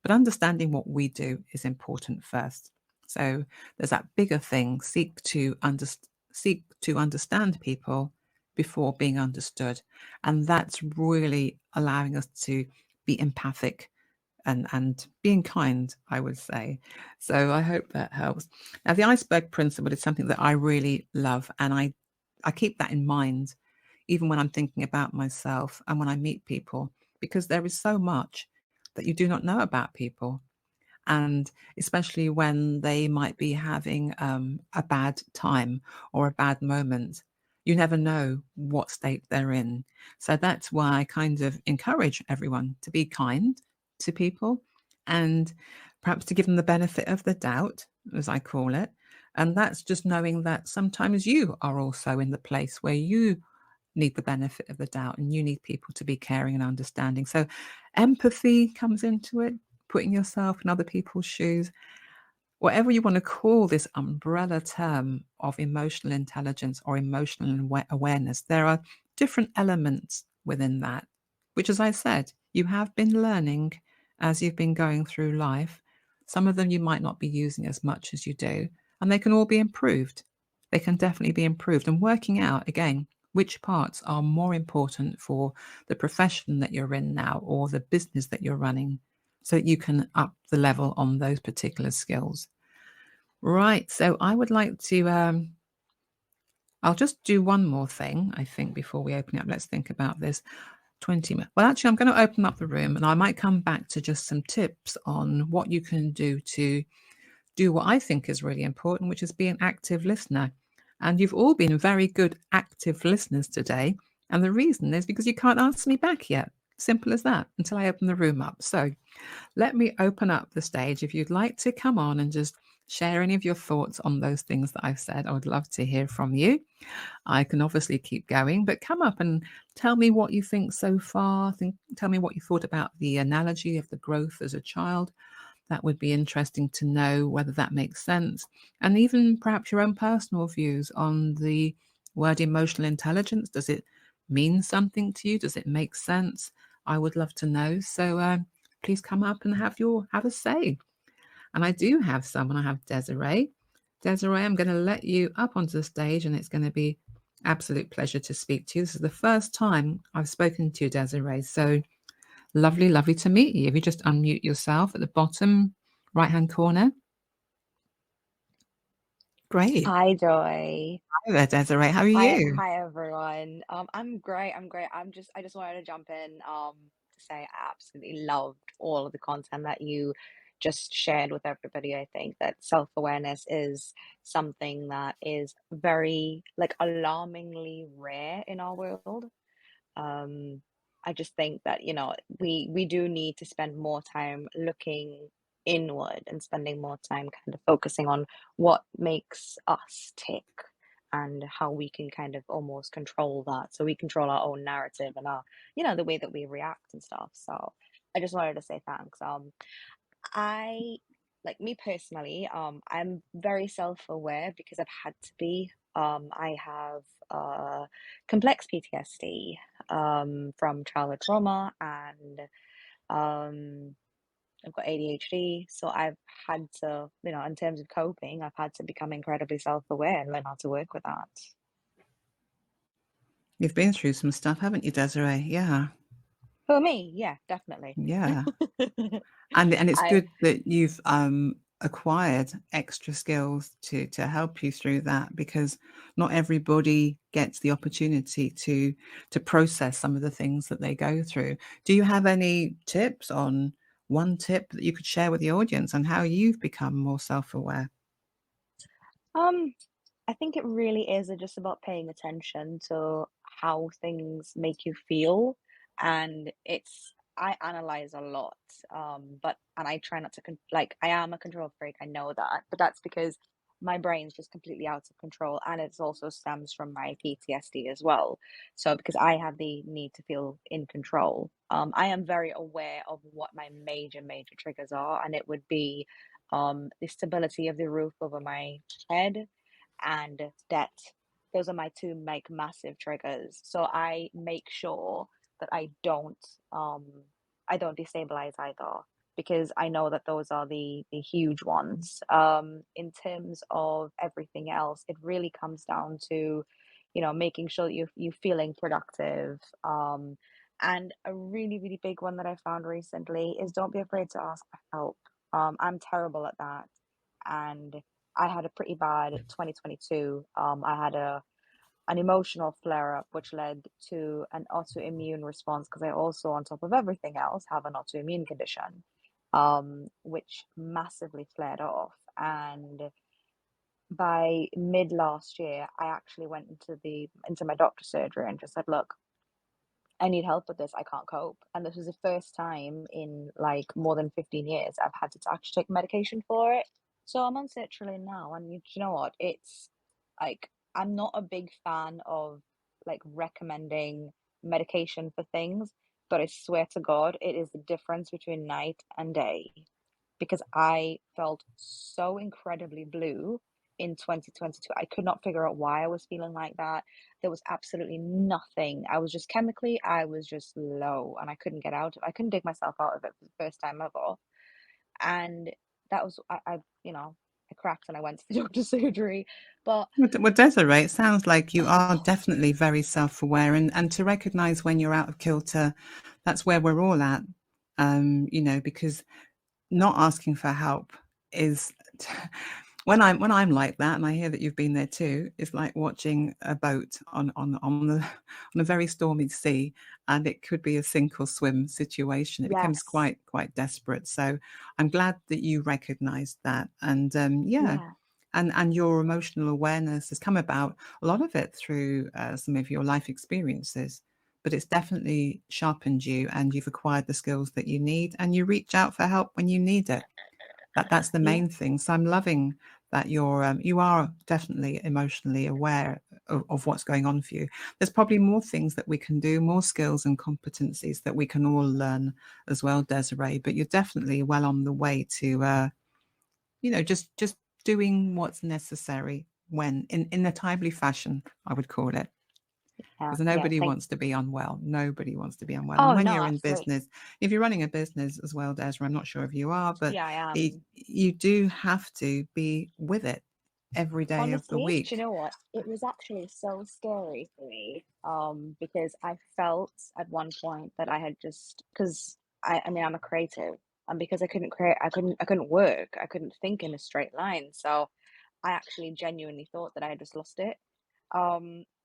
But understanding what we do is important first. So there's that bigger thing: seek to understand people before being understood, and that's really allowing us to be empathic and being kind, I would say. So I hope that helps. Now, the iceberg principle is something that I really love, and I keep that in mind even when I'm thinking about myself and when I meet people, because there is so much that you do not know about people. And especially when they might be having a bad time or a bad moment, you never know what state they're in. So that's why I kind of encourage everyone to be kind to people and perhaps to give them the benefit of the doubt, as I call it. And that's just knowing that sometimes you are also in the place where you need the benefit of the doubt and you need people to be caring and understanding. So empathy comes into it, putting yourself in other people's shoes, whatever you want to call this umbrella term of emotional intelligence or emotional awareness. There are different elements within that, which, as I said, you have been learning as you've been going through life. Some of them you might not be using as much as you do, and they can all be improved. They can definitely be improved. And working out, again, which parts are more important for the profession that you're in now or the business that you're running, so that you can up the level on those particular skills. Right. So I would like to, I'll just do one more thing, I think, before we open it up. Let's think about this. 20 minutes. Well, actually, I'm going to open up the room and I might come back to just some tips on what you can do to do what I think is really important, which is be an active listener. And you've all been very good active listeners today. And the reason is because you can't answer me back yet. Simple as that, until I open the room up. So let me open up the stage. If you'd like to come on and just share any of your thoughts on those things that I've said, I would love to hear from you. I can obviously keep going, but come up and tell me what you think so far. Tell me what you thought about the analogy of the growth as a child. That would be interesting to know whether that makes sense. And even perhaps your own personal views on the word emotional intelligence. Does it mean something to you? Does it make sense? I would love to know. So please come up and have a say. And I do have someone. I have Desiree. Desiree, I'm going to let you up onto the stage, and it's going to be absolute pleasure to speak to you. This is the first time I've spoken to you, Desiree. So lovely, lovely to meet you. If you just unmute yourself at the bottom right-hand corner. Great. Hi, Joy. Hi there, Desiree. How are you? Hi everyone. I'm great. I'm great. I just wanted to jump in to say I absolutely loved all of the content that you just shared with everybody. I think that self-awareness is something that is very like alarmingly rare in our world. Um, I just think that, we do need to spend more time looking inward and spending more time kind of focusing on what makes us tick and how we can kind of almost control that. So we control our own narrative and the way that we react and stuff. So I just wanted to say thanks. I like me personally, I'm very self-aware because I've had to be. I have complex PTSD from childhood trauma, and um, I've got ADHD. So I've had to, in terms of coping, I've had to become incredibly self-aware and learn how to work with that. You've been through some stuff, haven't you, Desiree? Yeah, For me, yeah, definitely. yeah. And it's I good that you've acquired extra skills to help you through that, because not everybody gets the opportunity to process some of the things that they go through. Do you have any tips on one tip that you could share with the audience on how you've become more self-aware? um I think it really is just about paying attention to how things make you feel. And I analyze a lot, but and I try not to like I am a control freak. I know that, but that's because my brain's just completely out of control, and it also stems from my PTSD as well. So because I have the need to feel in control, I am very aware of what my major triggers are, and it would be the stability of the roof over my head and debt. Those are my two like massive triggers. So I make sure that um I don't destabilize either, because I know that those are the huge ones. In terms of everything else, it really comes down to, making sure that you feeling productive. And a really big one that I found recently is don't be afraid to ask for help. I'm terrible at that. And I had a pretty bad 2022. I had an emotional flare up, which led to an autoimmune response because I also, on top of everything else, have an autoimmune condition, which massively flared off. And by mid last year, I actually went into my doctor's surgery and just said, "Look, I need help with this. I can't cope." And this was the first time in like more than 15 years I've had to actually take medication for it. So I'm on sertraline now, and you know what? It's like I'm not a big fan of like recommending medication for things, but I swear to God, it is the difference between night and day, because I felt so incredibly blue in 2022. I could not figure out why I was feeling like that. There was absolutely nothing. I was just chemically, I was just low, and I couldn't get out. I couldn't dig myself out of it for the first time ever. And that was, I cracked and I went to the doctor's surgery. But Well, Desiree, it sounds like you are definitely very self-aware, and to recognize when you're out of kilter, that's where we're all at. Because not asking for help is when I'm like that, and I hear that you've been there too, it's like watching a boat on a very stormy sea, and it could be a sink or swim situation. It becomes yes, quite desperate. So I'm glad that you recognized that, and yeah. yeah, And your emotional awareness has come about, a lot of it through some of your life experiences, but it's definitely sharpened you, and you've acquired the skills that you need, and you reach out for help when you need it. That's the yeah, main thing. So I'm loving that you are definitely emotionally aware of what's going on for you. There's probably more things that we can do, more skills and competencies that we can all learn as well, Desiree. But you're definitely well on the way to just doing what's necessary when in a timely fashion, I would call it, yeah, because yeah. nobody Thank. wants to be unwell. Nobody wants to be unwell. And Oh when no, you're in absolutely. business, if you're running a business as well, Desiree, I'm not sure if you are, but Yeah, I am. you do have to be with it every day of the Honestly, do you week. know what? It was actually so scary for me, because I felt at one point that I had just because I mean, I'm a creative, and because I couldn't create, I couldn't work, I couldn't think in a straight line. So I actually genuinely thought that I had just lost it.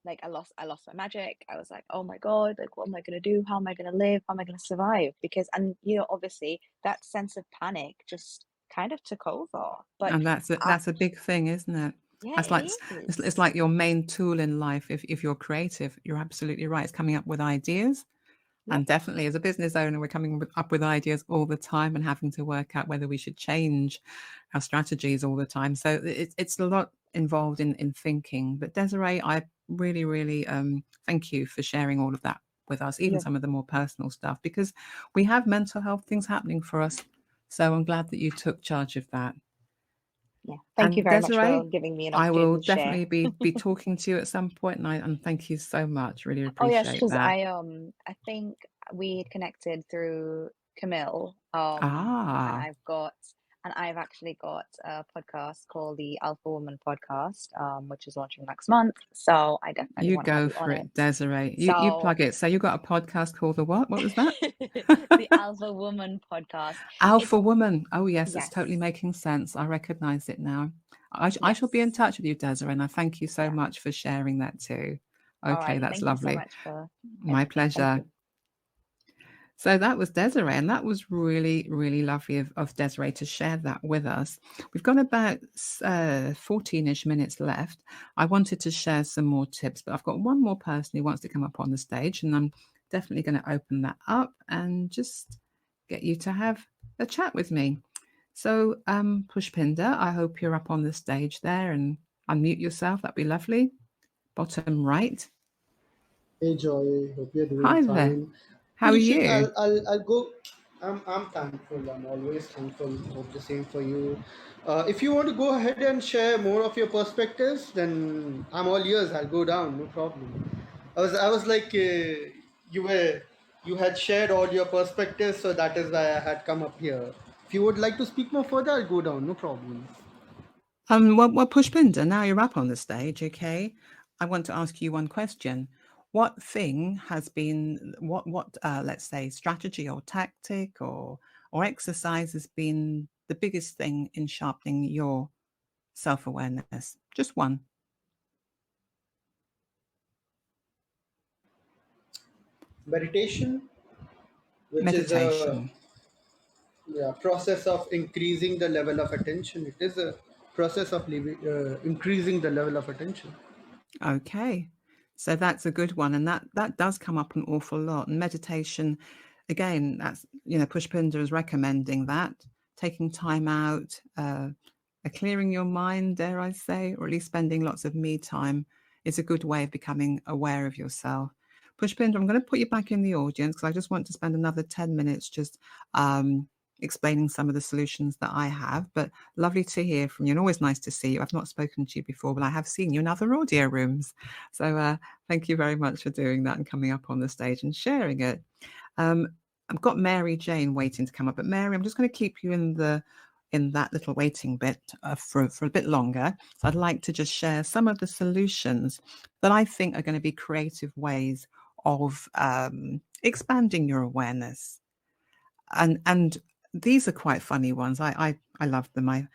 Like I lost my magic. I was like, oh my God, like what am I gonna do? How am I gonna live? How am I gonna survive? Because and obviously that sense of panic just kind of took over. But And that's a big thing, isn't it? yeah, That's like it it's is. like your main tool in life. If you're creative, you're absolutely right. It's coming up with ideas. Yep. And definitely, as a business owner, we're coming up with ideas all the time and having to work out whether we should change our strategies all the time. So it's a lot involved in thinking. But Desiree, I really thank you for sharing all of that with us, even Yeah. some of the more personal stuff, because we have mental health things happening for us. So I'm glad that you took charge of that. Yeah. Thank you And very much for Desiree, giving me an I will opportunity to share. definitely be talking to you at some point, and thank you so much. Really Oh yes, appreciate because that. I think we connected through Camille. And Ah. I've got and I've actually got a podcast called the Alpha Woman Podcast, which is launching next month. So I definitely You want to have go you on for it. it, Desiree. You So plug it. So you got a podcast called the what? What was that? the Alpha Woman Podcast. It's Alpha Woman. Oh yes, it's yes, totally making sense. I recognize it now. I shall be in yes, touch with you, Desiree, and I thank you so yeah. much for sharing that too. Okay, Alrighty, that's thank you so lovely. much for it. My Thank pleasure. you. So that was Desiree, and that was really, really lovely of Desiree to share that with us. We've got about 14-ish minutes left. I wanted to share some more tips, but I've got one more person who wants to come up on the stage, and I'm definitely going to open that up and just get you to have a chat with me. So, Pushpinder, I hope you're up on the stage there and unmute yourself. That'd be lovely. Bottom right. Hey Joy, hope you're doing Hi there. fine. How are Nishit, you? I'll go. I'm thankful. I'm always thankful. Hope the same for you. If you want to go ahead and share more of your perspectives, then I'm all ears. I'll go down. No problem. I was like you had shared all your perspectives, so that is why I had come up here. If you would like to speak more further, I'll go down. No problem. Well, Pushpinder, now you're up on the stage, okay? I want to ask you one question. What thing has been let's say strategy or tactic or exercise has been the biggest thing in sharpening your self-awareness? Just one. Meditation, which is a Meditation. process of increasing the level of attention. It is a process of increasing the level of attention. Okay. So that's a good one. And that does come up an awful lot. And meditation, again, that's, Pushpinder is recommending that, taking time out, clearing your mind, dare I say, or at least spending lots of me time is a good way of becoming aware of yourself. Pushpinder, I'm going to put you back in the audience because I just want to spend another 10 minutes just explaining some of the solutions that I have. But lovely to hear from you and always nice to see you. I've not spoken to you before, but I have seen you in other audio rooms. So thank you very much for doing that and coming up on the stage and sharing it. I've got Mary Jane waiting to come up, but Mary, I'm just going to keep you in that little waiting bit for a bit longer. So I'd like to just share some of the solutions that I think are going to be creative ways of expanding your awareness. And these are quite funny ones. I love them. I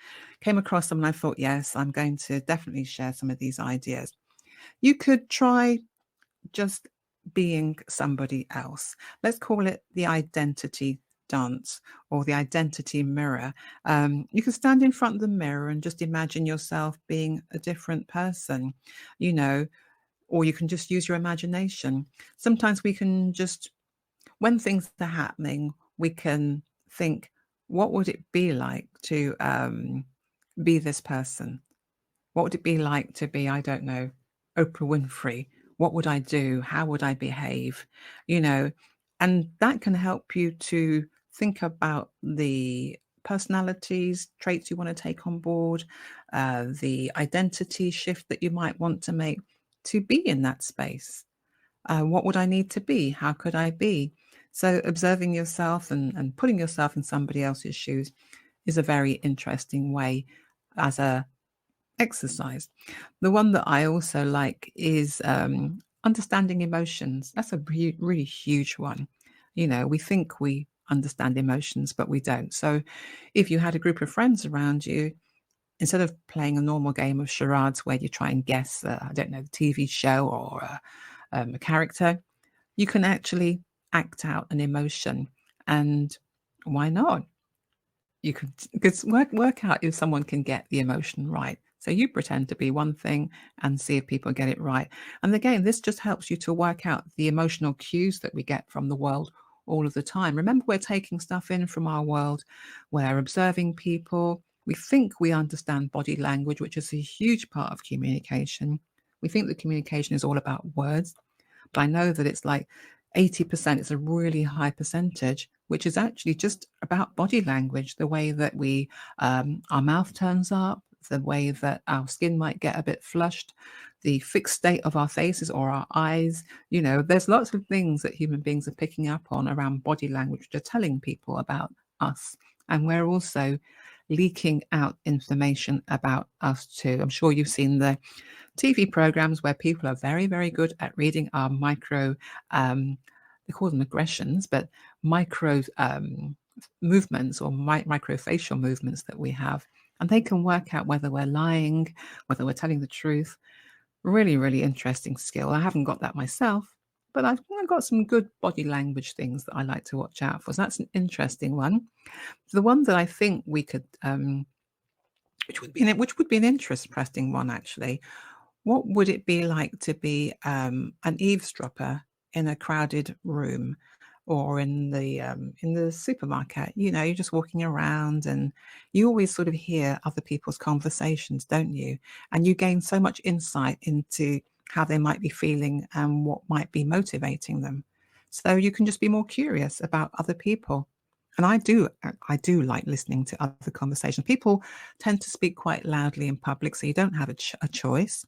came across them and I thought, yes, I'm going to definitely share some of these ideas. You could try just being somebody else. Let's call it the identity dance or the identity mirror. You can stand in front of the mirror and just imagine yourself being a different person, or you can just use your imagination. Sometimes we can just, when things are happening, we can think, what would it be like to be this person? What would it be like to be, I don't know, Oprah Winfrey? What would I do? How would I behave? And that can help you to think about the personalities, traits you want to take on board, the identity shift that you might want to make to be in that space. What would I need to be? How could I be? So observing yourself and putting yourself in somebody else's shoes is a very interesting way as a exercise. The one that I also like is understanding emotions. That's a really huge one. We think we understand emotions, but we don't. So if you had a group of friends around you, instead of playing a normal game of charades where you try and guess, I don't know, the TV show or a character, you can actually act out an emotion. And why not? You could work out if someone can get the emotion right. So you pretend to be one thing and see if people get it right. And again, this just helps you to work out the emotional cues that we get from the world all of the time. Remember, we're taking stuff in from our world. We're observing people. We think we understand body language, which is a huge part of communication. We think that communication is all about words, but I know that it's like 80%, it's a really high percentage, which is actually just about body language, the way that our mouth turns up, the way that our skin might get a bit flushed, the fixed state of our faces or our eyes. There's lots of things that human beings are picking up on around body language, which are telling people about us. And we're also leaking out information about us too. I'm sure you've seen the TV programs where people are very, very good at reading our micro, they call them aggressions, but micro movements or microfacial movements that we have. And they can work out whether we're lying, whether we're telling the truth. Really, really interesting skill. I haven't got that myself, but I've got some good body language things that I like to watch out for. So that's an interesting one. The one that I think we could, which would be an interesting one actually. What would it be like to be an eavesdropper in a crowded room, or in the supermarket? You know, you're just walking around and you always sort of hear other people's conversations, don't you? And you gain so much insight into how they might be feeling and what might be motivating them. So you can just be more curious about other people. And I do like listening to other conversations. People tend to speak quite loudly in public, so you don't have a choice.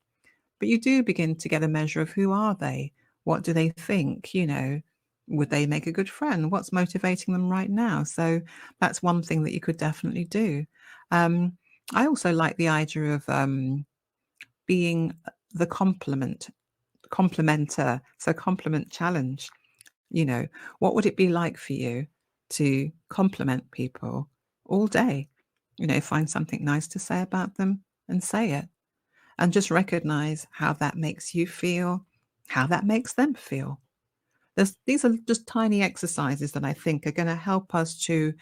But you do begin to get a measure of who are they? What do they think? You know, would they make a good friend? What's motivating them right now? So that's one thing that you could definitely do. I also like the idea of being the complimenter. So compliment challenge. You know, what would it be like for you to compliment people all day? You know, find something nice to say about them and say it. And just recognize how that makes you feel, how that makes them feel. These are just tiny exercises that I think are going to help us to,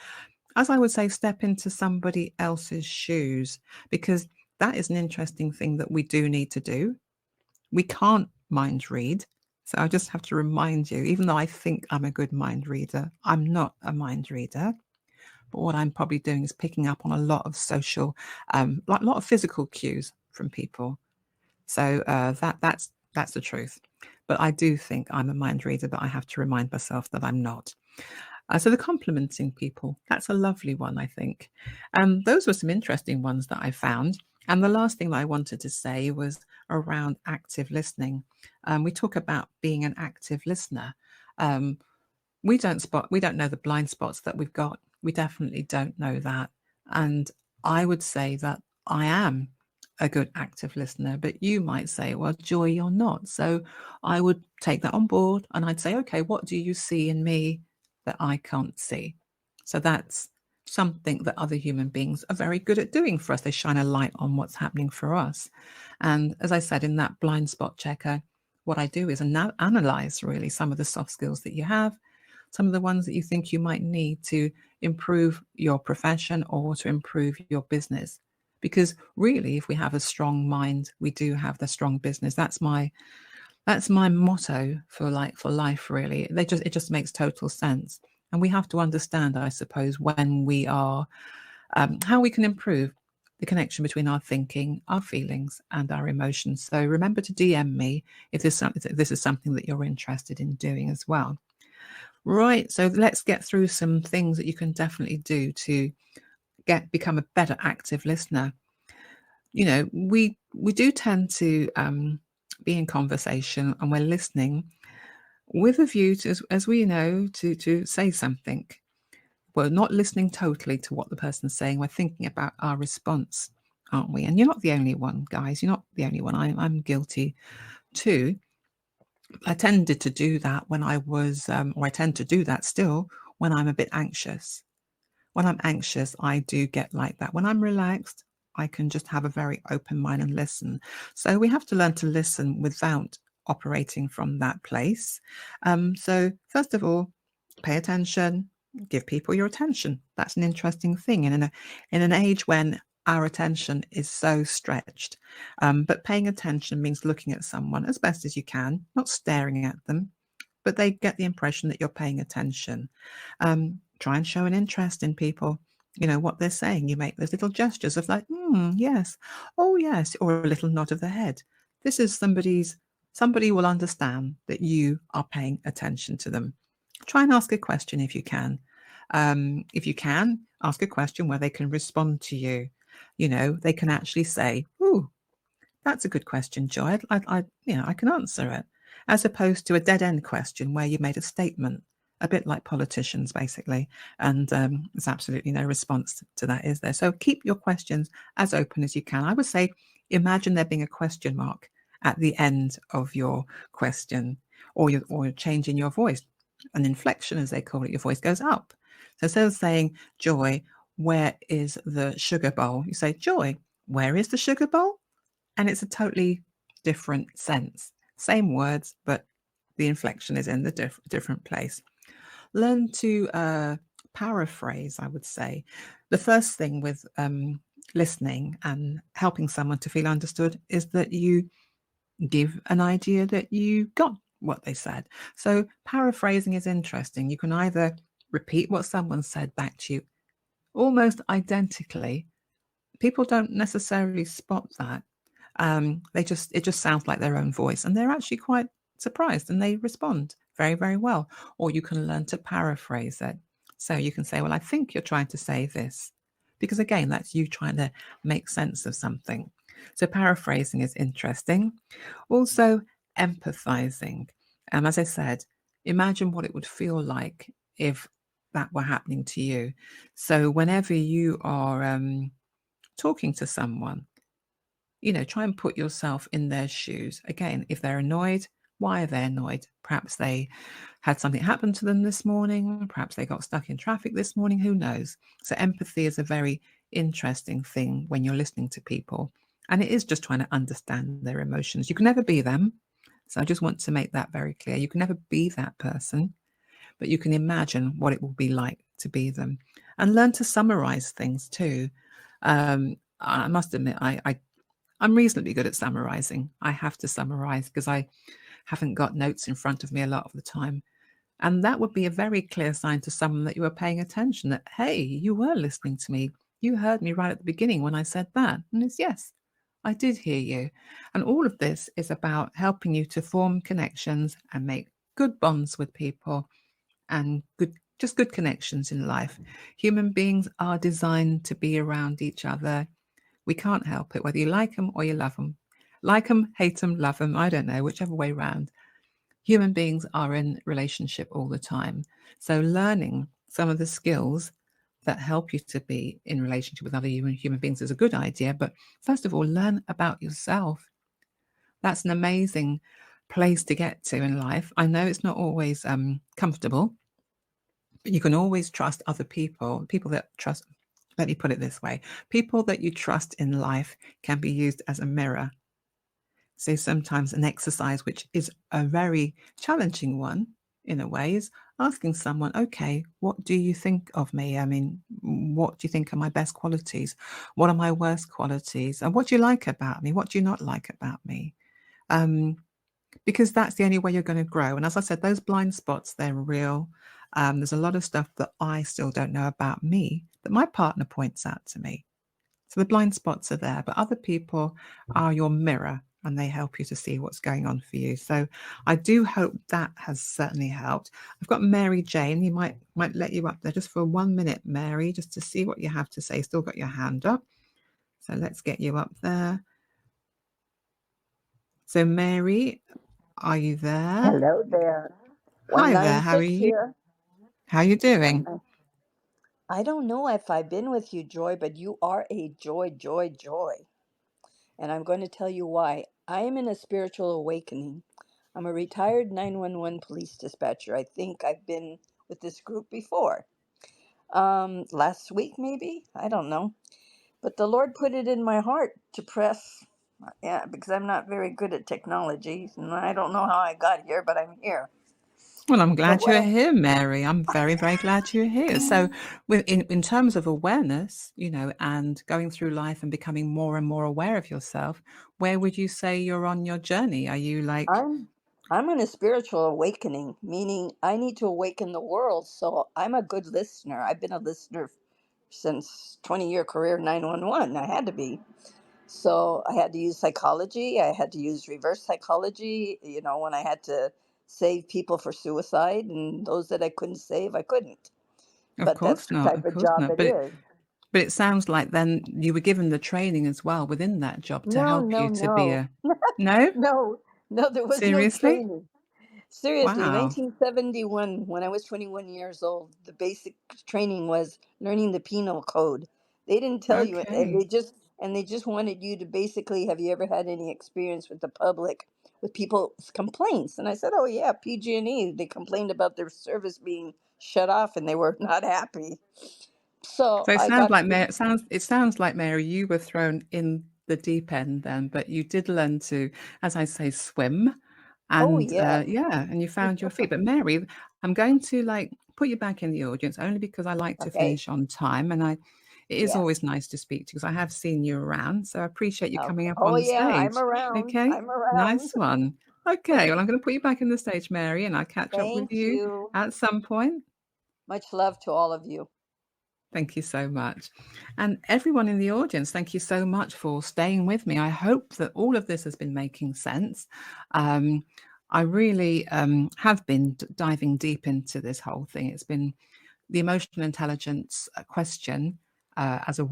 as I would say, step into somebody else's shoes, because that is an interesting thing that we do need to do. We can't mind read. So I just have to remind you, even though I think I'm a good mind reader, I'm not a mind reader. But what I'm probably doing is picking up on a lot of social, like a lot of physical cues from people. So that's the truth. But I do think I'm a mind reader, but I have to remind myself that I'm not. So the complimenting people, that's a lovely one, I think. Those were some interesting ones that I found. And the last thing that I wanted to say was around active listening. We talk about being an active listener. We don't know the blind spots that we've got. We definitely don't know that. And I would say that I am a good active listener, but you might say, well, Joy, you're not. So I would take that on board and I'd say, okay, what do you see in me that I can't see? So that's something that other human beings are very good at doing for us. They shine a light on what's happening for us. And as I said, in that blind spot checker, what I do is analyze really some of the soft skills that you have, some of the ones that you think you might need to improve your profession or to improve your business. Because really, if we have a strong mind, we do have the strong business. That's my motto for life, really. It just makes total sense. And we have to understand, I suppose, when we are, how we can improve the connection between our thinking, our feelings, and our emotions. So remember to DM me if this is something that you're interested in doing as well. Right, so let's get through some things that you can definitely do to become a better active listener. You know, we do tend to be in conversation and we're listening with a view to, as we know, to say something. We're not listening totally to what the person's saying. We're thinking about our response, aren't we? And you're not the only one, guys. You're not the only one. I'm guilty too. I tended to do that when I was, or I tend to do that still when I'm a bit anxious. When I'm anxious, I do get like that. When I'm relaxed, I can just have a very open mind and listen. So we have to learn to listen without operating from that place. So first of all, pay attention, give people your attention. That's an interesting thing. And in an age when our attention is so stretched, but paying attention means looking at someone as best as you can, not staring at them, but they get the impression that you're paying attention. Try and show an interest in people, you know, what they're saying. You make those little gestures of like, yes, oh yes, or a little nod of the head. This is somebody will understand that you are paying attention to them. Try and ask a question if you can. If you can, ask a question where they can respond to you. You know, they can actually say, "Ooh, that's a good question, Joy. I can answer it," as opposed to a dead end question where you made a statement a bit like politicians, basically. And there's absolutely no response to that, is there? So keep your questions as open as you can. I would say, imagine there being a question mark at the end of your question, or you're changing your voice, an inflection, as they call it. Your voice goes up. So instead of saying, Joy, where is the sugar bowl? You say, Joy, where is the sugar bowl? And it's a totally different sense. Same words, but the inflection is in the different place. Learn to paraphrase, I would say. The first thing with listening and helping someone to feel understood is that you give an idea that you got what they said. So paraphrasing is interesting. You can either repeat what someone said back to you almost identically. People don't necessarily spot that. It just sounds like their own voice, and they're actually quite surprised, and they respond very, very well. Or you can learn to paraphrase it. So you can say, well, I think you're trying to say this, because again, that's you trying to make sense of something. So paraphrasing is interesting. Also, empathizing. As I said, imagine what it would feel like if that were happening to you. So whenever you are talking to someone, try and put yourself in their shoes. Again, if they're annoyed, why are they annoyed? Perhaps they had something happen to them this morning. Perhaps they got stuck in traffic this morning. Who knows? So empathy is a very interesting thing when you're listening to people. And it is just trying to understand their emotions. You can never be them. So I just want to make that very clear. You can never be that person, but you can imagine what it will be like to be them. And learn to summarize things too. I must admit, I'm reasonably good at summarizing. I have to summarize because I haven't got notes in front of me a lot of the time. And that would be a very clear sign to someone that you were paying attention, that, hey, you were listening to me. You heard me right at the beginning when I said that. And it's, yes, I did hear you. And all of this is about helping you to form connections and make good bonds with people and good connections in life. Human beings are designed to be around each other. We can't help it, whether you like them or you love them. Like them, hate them, love them, I don't know, whichever way round. Human beings are in relationship all the time. So learning some of the skills that help you to be in relationship with other human beings is a good idea. But first of all, learn about yourself. That's an amazing place to get to in life. I know it's not always comfortable, but you can always trust other people that trust. Let me put it this way. People that you trust in life can be used as a mirror. So sometimes an exercise, which is a very challenging one in a way, is asking someone, okay, what do you think of me? I mean, what do you think are my best qualities? What are my worst qualities? And what do you like about me? What do you not like about me? Because that's the only way you're going to grow. And as I said, those blind spots, they're real. There's a lot of stuff that I still don't know about me that my partner points out to me. So the blind spots are there, but other people are your mirror and they help you to see what's going on for you. So I do hope that has certainly helped. I've got Mary Jane. You might let you up there just for 1 minute, Mary, just to see what you have to say. Still got your hand up. So let's get you up there. So Mary, are you there? Hello there. Hi there. How are you? Here. How are you doing? I don't know if I've been with you, Joy, but you are a joy, joy, joy. And I'm going to tell you why. I am in a spiritual awakening. I'm a retired 911 police dispatcher. I think I've been with this group before. Last week, maybe? I don't know. But the Lord put it in my heart to press, because I'm not very good at technology. And I don't know how I got here, but I'm here. Well, I'm glad you're here, Mary. I'm very, very glad you're here. So in terms of awareness, and going through life and becoming more and more aware of yourself, where would you say you're on your journey? Are you like... I'm in a spiritual awakening, meaning I need to awaken the world. So I'm a good listener. I've been a listener since 20-year career 911. I had to be. So I had to use psychology. I had to use reverse psychology, when I had to save people for suicide, and those that I couldn't save, I couldn't. Of course not. That's the type of job it is. But it sounds like then you were given the training as well within that job to help you to be a... No? No, there was Seriously? no training. Seriously, Wow. 1971, when I was 21 years old, the basic training was learning the penal code. They didn't tell you, and Okay. they just wanted you to basically, have you ever had any experience with the public, with people's complaints? And I said, oh yeah, PG&E. They complained about their service being shut off, and they were not happy. So So it I sounds got like to. Mary, it sounds like Mary, you were thrown in the deep end then, but you did learn to, as I say, swim, Oh and yeah. yeah, and you found your feet. But Mary, I'm going to like put you back in the audience only because I like to Okay. finish on time, and it is Yes. always nice to speak to you because I have seen you around, so I appreciate you Okay. coming up Oh on the yeah, I'm stage. around. Okay, I'm around. nice one. Okay, well, I'm going to put you back in the stage, Mary, and I'll catch up with Thank you you. at some point. Much love to all of you. Thank you so much. And everyone in the audience, thank you so much for staying with me. I hope that all of this has been making sense. I really have been diving deep into this whole thing. It's been the emotional intelligence question as a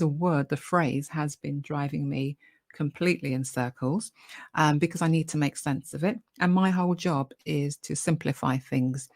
word, the phrase has been driving me completely in circles because I need to make sense of it. And my whole job is to simplify things.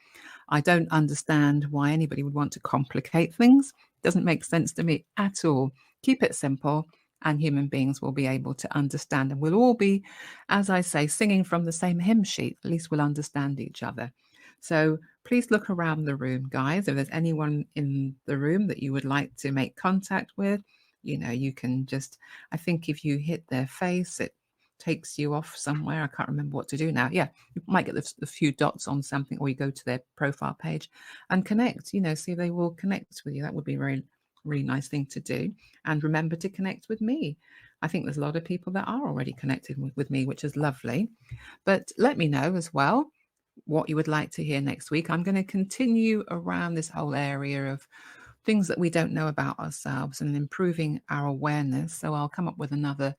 I don't understand why anybody would want to complicate things. It doesn't make sense to me at all. Keep it simple and human beings will be able to understand, and we'll all be, as I say, singing from the same hymn sheet. At least we'll understand each other. So please look around the room, guys. If there's anyone in the room that you would like to make contact with, you can just, I think if you hit their face, it takes you off somewhere. I can't remember what to do now. Yeah, you might get the few dots on something, or you go to their profile page and connect, see if they will connect with you. That would be a very, really nice thing to do. And remember to connect with me. I think there's a lot of people that are already connected with me, which is lovely. But let me know as well what you would like to hear next week. I'm going to continue around this whole area of things that we don't know about ourselves and improving our awareness. So I'll come up with another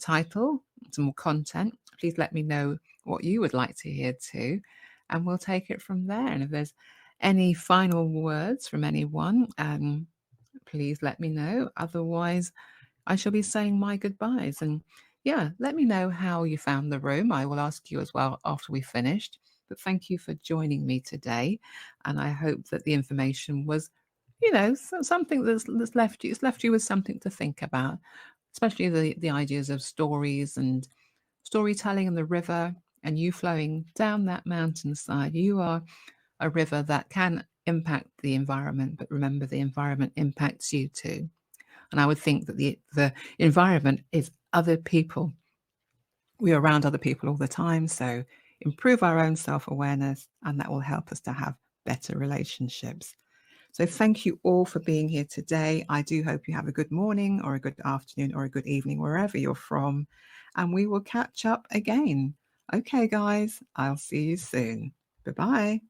title, some more content. Please let me know what you would like to hear too, and we'll take it from there. And if there's any final words from anyone, please let me know. Otherwise, I shall be saying my goodbyes. And yeah, let me know how you found the room. I will ask you as well after we finished. But thank you for joining me today. And I hope that the information was, something that's left you. It's left you with something to think about, especially the ideas of stories and storytelling and the river and you flowing down that mountainside. You are a river that can impact the environment, but remember, the environment impacts you too. And I would think that the environment is other people. We are around other people all the time. So improve our own self-awareness, and that will help us to have better relationships. So thank you all for being here today. I do hope you have a good morning or a good afternoon or a good evening, wherever you're from. And we will catch up again. Okay, guys, I'll see you soon. Bye-bye.